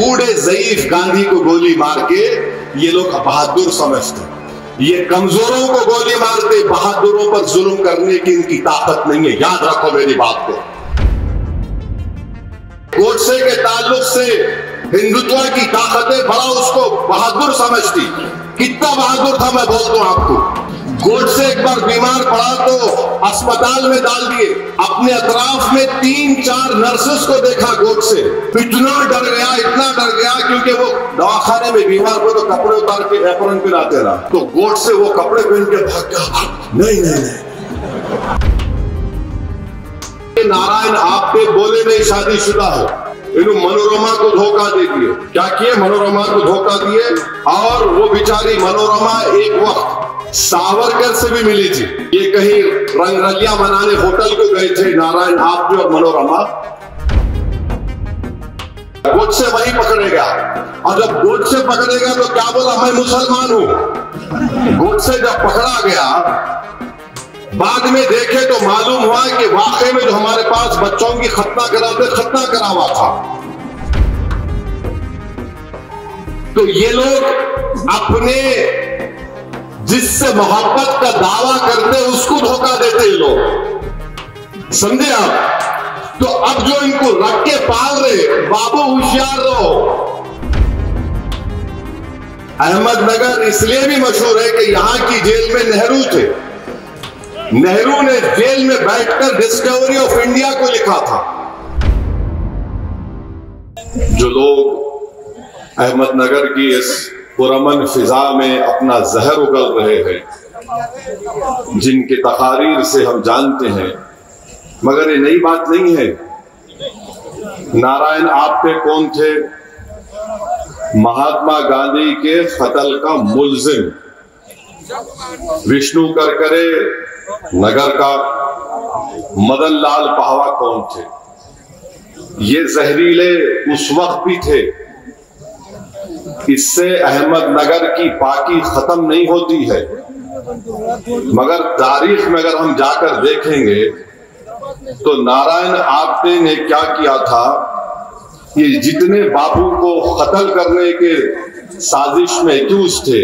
बूढ़े ज़ईफ गांधी को गोली मार के ये लोग बहादुर समझते, ये कमजोरों को गोली मारते, बहादुरों पर जुल्म करने की इनकी ताकत नहीं है। याद रखो मेरी बात को। गोडसे के ताल्लुक से हिंदुत्व की ताकतें बड़ा उसको बहादुर समझती। कितना बहादुर था मैं बोल दूं आपको। गोडसे एक बार बीमार पड़ा तो अस्पताल में डाल दिए। अपने अतराफ में 3-4 नर्सेस को देखा गोडसे, इतना डर गया क्योंकि वो दवाखाने में बीमार को तो कपड़े उतार के एप्रन पहनाते रहा, तो गोडसे वो कपड़े पहन के भाग गया। नहीं नारायण आपके बोले नहीं शादीशुदा है, इन्हों मनोरमा को धोखा दे दिए। क्या किए? मनोरमा को धोखा दिए। और वो बेचारी मनोरमा एक वक्त सावरकर से भी मिली थी। ये कहीं रंगरलिया मनाने होटल को गए थे नारायण आप और मनोरमा। गोडसे वहीं पकड़ेगा, और जब गोडसे पकड़ेगा तो क्या बोला, मैं मुसलमान हूं। गोडसे जब पकड़ा गया, बाद में देखे तो मालूम हुआ कि वाकई में जो हमारे पास बच्चों की खतना करा हुआ था। तो ये लोग अपने जिससे मोहब्बत का दावा करते उसको धोखा देते ये लोग, समझे आप। तो अब जो इनको रख के पाल रहे, बाबू होशियार रहो। अहमदनगर इसलिए भी मशहूर है कि यहां की जेल में नेहरू थे। नेहरू ने जेल में बैठकर डिस्कवरी ऑफ इंडिया को लिखा था। जो लोग अहमदनगर की इस पुरअमन फिजा में अपना जहर उगल रहे हैं, जिनके तकारीर से हम जानते हैं, मगर ये नई बात नहीं है। नारायण आपटे कौन थे? महात्मा गांधी के कत्ल का मुल्जिम विष्णु करकरे नगर का मदन लाल पाहवा कौन थे? ये जहरीले उस वक्त भी थे। इससे अहमदनगर की पाकी खत्म नहीं होती है, मगर तारीख में अगर हम जाकर देखेंगे तो नारायण आपटे ने क्या किया था। ये जितने बाबू को कत्ल करने के साजिश में एक्यूज थे,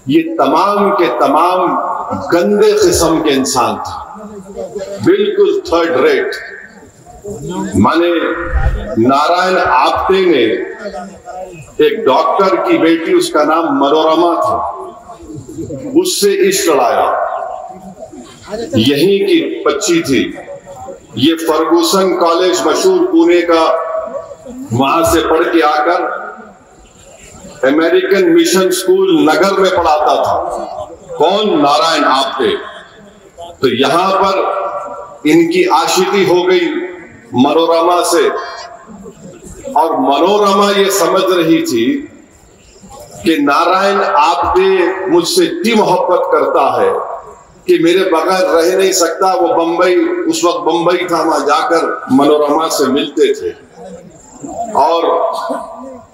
ये तमाम के तमाम गंदे किस्म के इंसान थे, बिल्कुल थर्ड रेट। माने नारायण आपटे ने एक डॉक्टर की बेटी, उसका नाम मनोरमा था, उससे इश्क लड़ाया। यहीं की बच्ची थी। ये फर्गुसन कॉलेज मशहूर पुणे का, वहां से पढ़ के आकर अमेरिकन मिशन स्कूल नगर में पढ़ाता था। कौन? नारायण आपटे। तो यहां पर इनकी आशिकी हो गई मनोरमा से, और मनोरमा ये समझ रही थी कि नारायण आपटे मुझसे इतनी मोहब्बत करता है कि मेरे बगैर रह नहीं सकता। वो बंबई, उस वक्त बंबई था, वहां जाकर मनोरमा से मिलते थे। और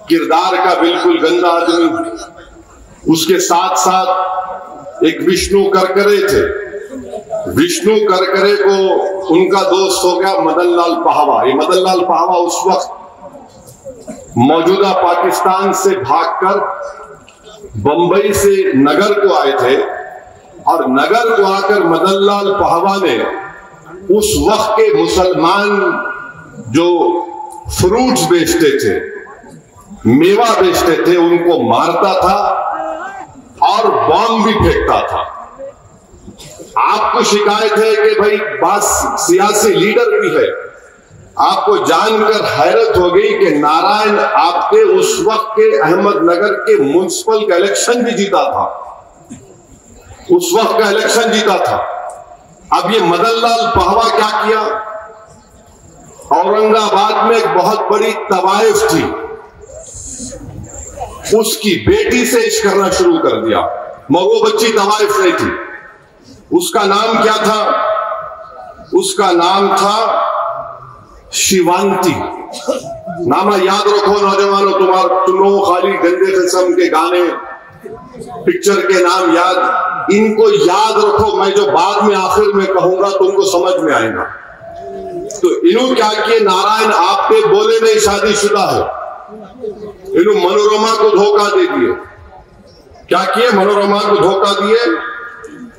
किरदार का बिल्कुल गंदा आदमी। उसके साथ साथ एक विष्णु करकरे थे। विष्णु करकरे को उनका दोस्त हो गया मदन लाल पाहवा। ये मदन लाल पाहवा उस वक्त मौजूदा पाकिस्तान से भागकर बंबई से नगर को आए थे, और नगर को आकर मदन लाल पाहवा ने उस वक्त के मुसलमान जो फ्रूट्स बेचते थे, मेवा बेचते थे, उनको मारता था और बॉम्ब भी फेंकता था। आपको शिकायत है कि भाई बात सियासी लीडर भी है। आपको जानकर हैरत हो गई कि नारायण आपके उस वक्त के अहमदनगर के म्युनिसिपल का इलेक्शन भी जीता था। उस वक्त का इलेक्शन जीता था। अब ये मदन लाल पाहवा क्या किया? औरंगाबाद में एक बहुत बड़ी तवाइफ थी, उसकी बेटी से इश्क करना शुरू कर दिया। मगर वो बच्ची तवाइफ नहीं थी। उसका नाम क्या था? उसका नाम था शिवांती। नामा याद रखो नौजवानों, तुम लोग खाली गंदे किस्म के गाने, पिक्चर के नाम याद, इनको याद रखो। मैं जो बाद में आखिर में कहूंगा तुमको समझ में आएगा। तो इन्हों क्या किए? नारायण आपके बोले नहीं शादीशुदा है, इन्होंने मनोरमा को धोखा दे दिए। क्या किए? मनोरमा को धोखा दिए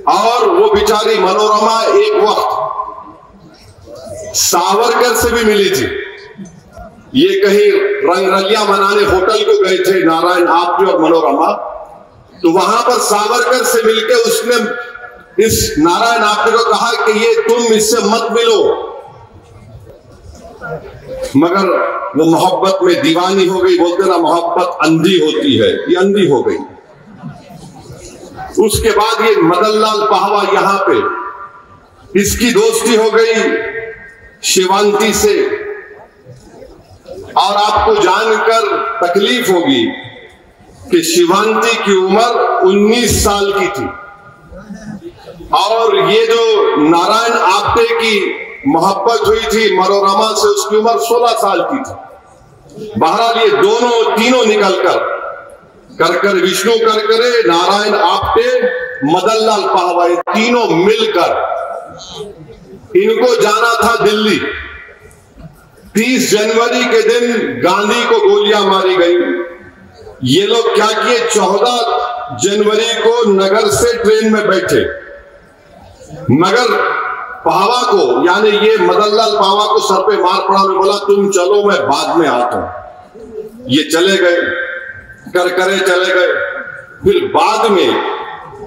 और वो बेचारी मनोरमा एक वक्त सावरकर से भी मिली थी। ये कहीं रंगरलिया मनाने होटल को गए थे नारायण आप्टे और मनोरमा, तो वहां पर सावरकर से मिलकर उसने इस नारायण आप्टे को कहा कि ये तुम इससे मत मिलो, मगर वो मोहब्बत में दीवानी हो गई। बोलते ना मोहब्बत अंधी होती है, ये अंधी हो गई। उसके बाद ये मदनलाल पाहवा यहां पे इसकी दोस्ती हो गई शिवांती से, और आपको जानकर तकलीफ होगी कि शिवांती की उम्र 19 साल की थी और ये जो नारायण आप्टे की मोहब्बत हुई थी मनोरमा से, उसकी उम्र 16 साल की थी। बहरहाल ये दोनों तीनों निकलकर कर विष्णु करकरे, नारायण आप्टे, मदनलाल पाहवा, तीनों मिलकर इनको जाना था दिल्ली। 30 जनवरी के दिन गांधी को गोलियां मारी गई। ये लोग क्या किए? 14 जनवरी को नगर से ट्रेन में बैठे, मगर पाहवा को, यानी ये मदनलाल पाहवा को सर पे मार पड़ा। उन्होंने बोला तुम चलो, मैं बाद में आता हूं। ये चले गए, करकरे चले गए। फिर बाद में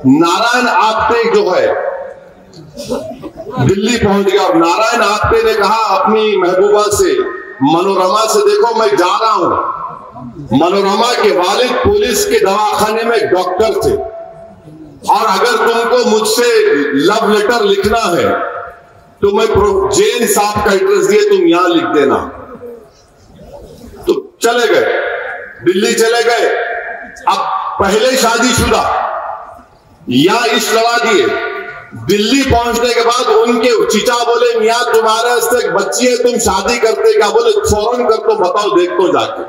नारायण आप्टे जो है दिल्ली पहुंच गया और नारायण आप्टे ने कहा अपनी महबूबा से, मनोरमा से, देखो मैं जा रहा हूं। मनोरमा के वालिद पुलिस के दवाखाने में डॉक्टर थे और अगर तुमको मुझसे लव लेटर लिखना है तो मैं जैन साहब का एड्रेस दिए, तुम यहां लिख देना। तो चले गए, दिल्ली चले गए। अब पहले शादीशुदा यहां इश्क लड़ा दिए। दिल्ली पहुंचने के बाद उनके चिचा बोले मियां तुम्हारे से एक बच्ची है, तुम शादी करते क्या? बोले फौरन कर, तो बताओ देख तो जाके।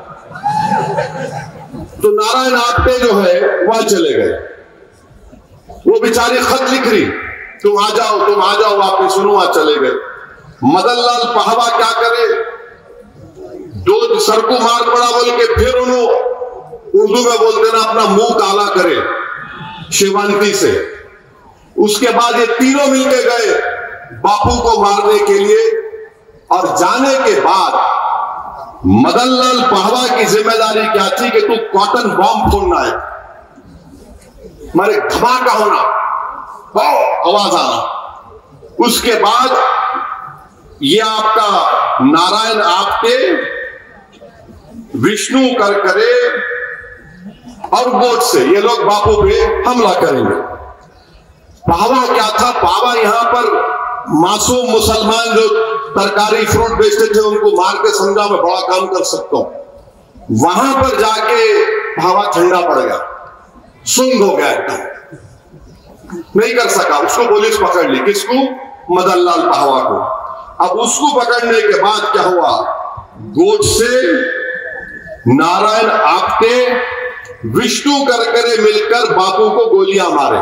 तो नारायण आप्टे जो है वहां चले गए। वो बेचारी खत लिख रही, तुम आ जाओ वापिस। सुनो, वहां चले गए। मदनलाल पाहवा क्या करे? दो सर को मार पड़ा बोल के फिर उन्होंने उर्दू में बोलते ना अपना मुंह काला करे शिवांती से। उसके बाद ये तीनों मिलके गए बापू को मारने के लिए, और जाने के बाद मदनलाल पाहवा की जिम्मेदारी क्या थी कि तू कॉटन बॉम्ब फोड़ना है, मारे धमाका होना, आवाज आना। उसके बाद ये आपका नारायण आप्टे, विष्णु करकरे और बोट से ये लोग बापू पे हमला करेंगे। पाहवा क्या था? पाहवा यहां पर मासूम मुसलमान जो तरकारी फ्रूट बेचते थे उनको मार के समझा मैं बड़ा काम कर सकता हूं। वहां पर जाके पाहवा ठंडा पड़ गया, सुंद हो गया, एकदम नहीं कर सका। उसको पुलिस पकड़ ली। किसको? मदनलाल पाहवा को। अब उसको पकड़ने के बाद क्या हुआ? गोडसे, नारायण आप्टे, विष्णु करकरे मिलकर बापू को गोलियां मारे।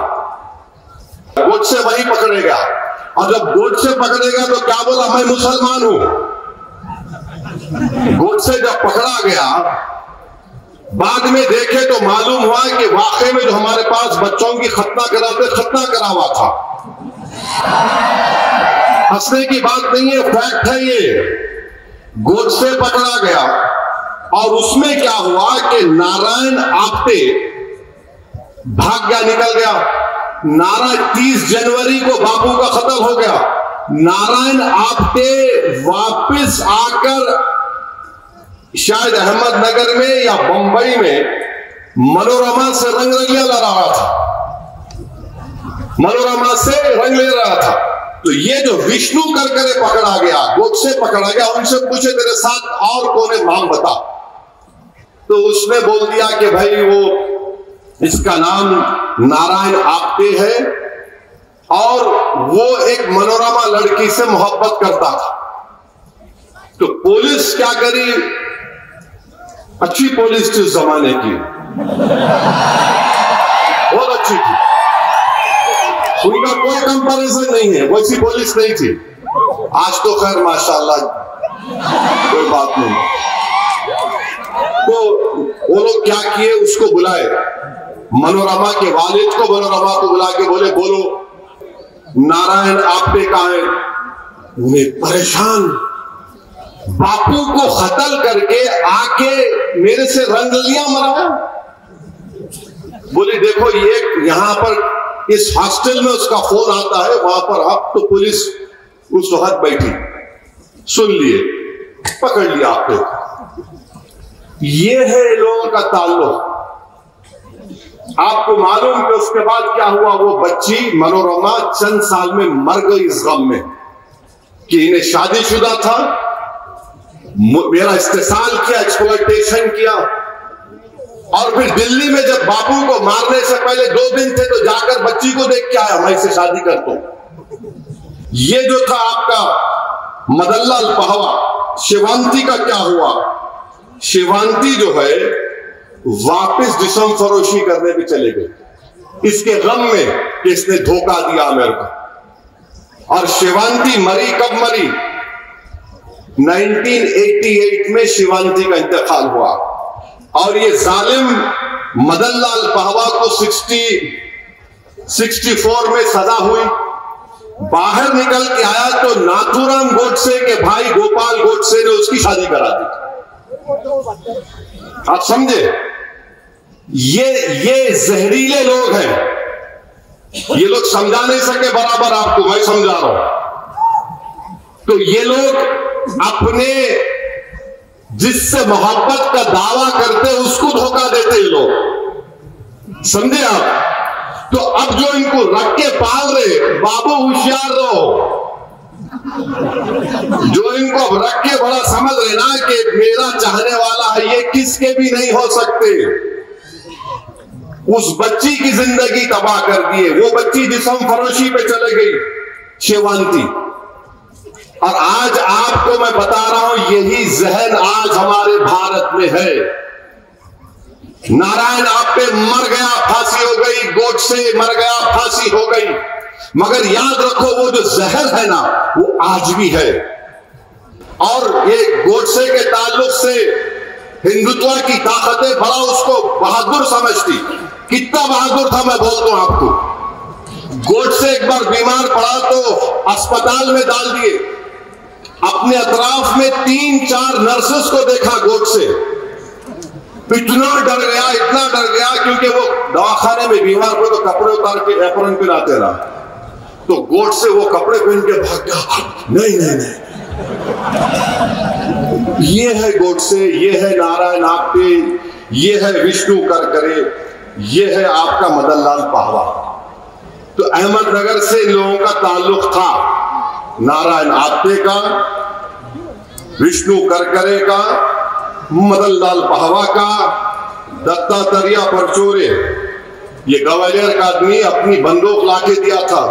गोडसे वहीं पकड़ेगा, और जब गोडसे पकड़ेगा तो क्या बोला? मैं मुसलमान हूं। गोडसे जब पकड़ा गया, बाद में देखे तो मालूम हुआ कि वाकई में जो हमारे पास बच्चों की खतना करा हुआ था। हंसने की बात नहीं है, फैक्ट है ये। गोडसे पकड़ा गया और उसमें क्या हुआ कि नारायण आप्टे भाग गया, निकल गया। 30 जनवरी को बापू का कत्ल हो गया। नारायण आप्टे वापस आकर शायद अहमदनगर में या बंबई में मनोरमा से रंग ले रहा था, मनोरमा से रंग ले रहा था। तो ये जो विष्णु करकरे पकड़ा गया, गोडसे पकड़ा गया, उनसे पूछे तेरे साथ और कौन है, नाम बता। तो उसने बोल दिया कि भाई वो इसका नाम नारायण आप्टे है और वो एक मनोरमा लड़की से मोहब्बत करता था। तो पुलिस क्या करी? अच्छी पुलिस थी उस जमाने की, बहुत अच्छी थी, उनका कोई कंपैरिजन नहीं है, वैसी पुलिस नहीं थी। आज तो खैर माशाल्लाह कोई बात नहीं। तो वो लोग क्या किए, उसको बुलाए, मनोरमा के वालिद को मनोरमा को बुला के बोले, बोलो नारायण आप्टे कहाँ है? उन्हें परेशान, बापू को कत्ल करके आके मेरे से रंगलियां मराया। बोले देखो ये यहां पर इस हॉस्टल में उसका फोन आता है, वहां पर अब तो पुलिस उस वक्त बैठी, सुन लिए, पकड़ लिया आपने। ये है लोगों का ताल्लुक। आपको मालूम कि उसके बाद क्या हुआ? वो बच्ची मनोरमा चंद साल में मर गई इस गम में कि इन्हें शादीशुदा था, मेरा इस्तेसाल किया, एक्सप्लॉयटेशन किया। और फिर दिल्ली में जब बाबू को मारने से पहले 2 दिन थे तो जाकर बच्ची को देख के आया, मैं इससे शादी करता हूं। ये जो था आपका मदनलाल पहवा, शिवांती का क्या हुआ? शिवांती जो है वापस जिस्म फरोशी करने भी चले गए इसके गम में कि इसने धोखा दिया मेरे को। और शिवांती मरी कब मरी? 1988 में शिवांती का इंतकाल हुआ। और ये जालिम मदनलाल पहवा को 64 में सजा हुई। बाहर निकल के आया तो नाथूराम गोडसे के भाई गोपाल गोडसे ने उसकी शादी करा दी। आप समझे? ये जहरीले लोग हैं। ये लोग समझा नहीं सके बराबर, आपको मैं समझा रहा हूं। तो ये लोग अपने जिससे मोहब्बत का दावा करते उसको धोखा देते ये लोग, समझे आप? तो अब जो इनको रख के पाल रहे, बाबू होशियार रहो, जो इनको अब रख के बड़ा समझ रहे ना कि मेरा चाहने वाला है, ये किसके भी नहीं हो सकते। उस बच्ची की जिंदगी तबाह कर दिए। वो बच्ची जिस्म फरोशी पे चले गई, शिवांती। और आज आपको मैं बता रहा हूं, यही जहन आज हमारे भारत में है। नारायण आप्टे मर गया, फांसी हो गई, गोडसे मर गया, फांसी हो गई। मगर याद रखो वो जो जहर है ना, वो आज भी है। और ये गोडसे के ताल्लुक से हिंदुत्व की ताकतें बड़ा उसको बहादुर समझती। कितना बहादुर था मैं बोलता हूं आपको। गोडसे एक बार बीमार पड़ा तो अस्पताल में डाल दिए। अपने अतराफ में 3-4 नर्सेस को देखा गोडसे, इतना डर गया क्योंकि वो दवाखाने में बीमार पड़े तो कपड़े उतार के एप्रन पहनाते रहा। तो गोडसे वो कपड़े पहन के भाग गया। नहीं, ये है गोडसे, ये है नारायण आप्टे, ये है विष्णु करकरे, ये है आपका मदनलाल पहवा। तो अहमदनगर से इन लोगों का ताल्लुक था, नारायण आप्टे का, विष्णु करकरे का, मदनलाल पहवा का, दत्तात्रेय परचोरे। ये ग्वालियर का आदमी अपनी बंदूक लाके दिया था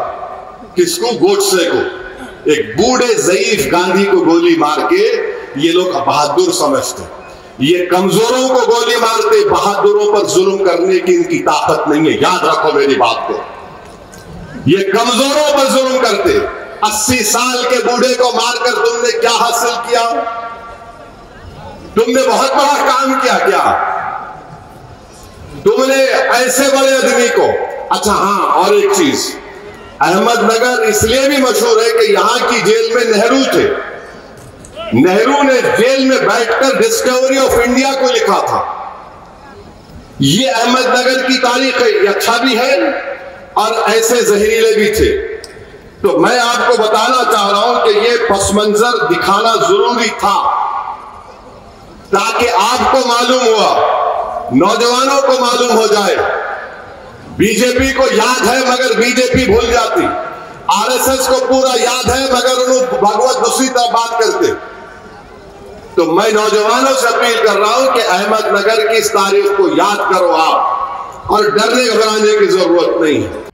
किसको? गोडसे को। एक बूढ़े ज़ईफ गांधी को गोली मार के ये लोग बहादुर समझते। ये कमजोरों को गोली मारते, बहादुरों पर जुल्म करने की इनकी ताकत नहीं है। याद रखो मेरी बात को। ये कमजोरों पर जुल्म करते। 80 साल के बूढ़े को मारकर तुमने क्या हासिल किया? तुमने बहुत बड़ा काम किया क्या? तुमने ऐसे बड़े आदमी को। अच्छा हाँ, और एक चीज, अहमदनगर इसलिए भी मशहूर है कि यहां की जेल में नेहरू थे। नेहरू ने जेल में बैठकर डिस्कवरी ऑफ इंडिया को लिखा था। ये अहमदनगर की तारीख है, ये अच्छा भी है और ऐसे जहरीले भी थे। तो मैं आपको बताना चाह रहा हूं कि ये पस मंजर दिखाना जरूरी था ताकि आपको मालूम हुआ, नौजवानों को मालूम हो जाए। बीजेपी को याद है मगर बीजेपी भूल जाती, आरएसएस को पूरा याद है मगर उन्होंने भगवत दूसरी तरह बात करते। तो मैं नौजवानों से अपील कर रहा हूं कि अहमदनगर की इस तारीख को याद करो आप, और डरने घबराने की जरूरत नहीं है।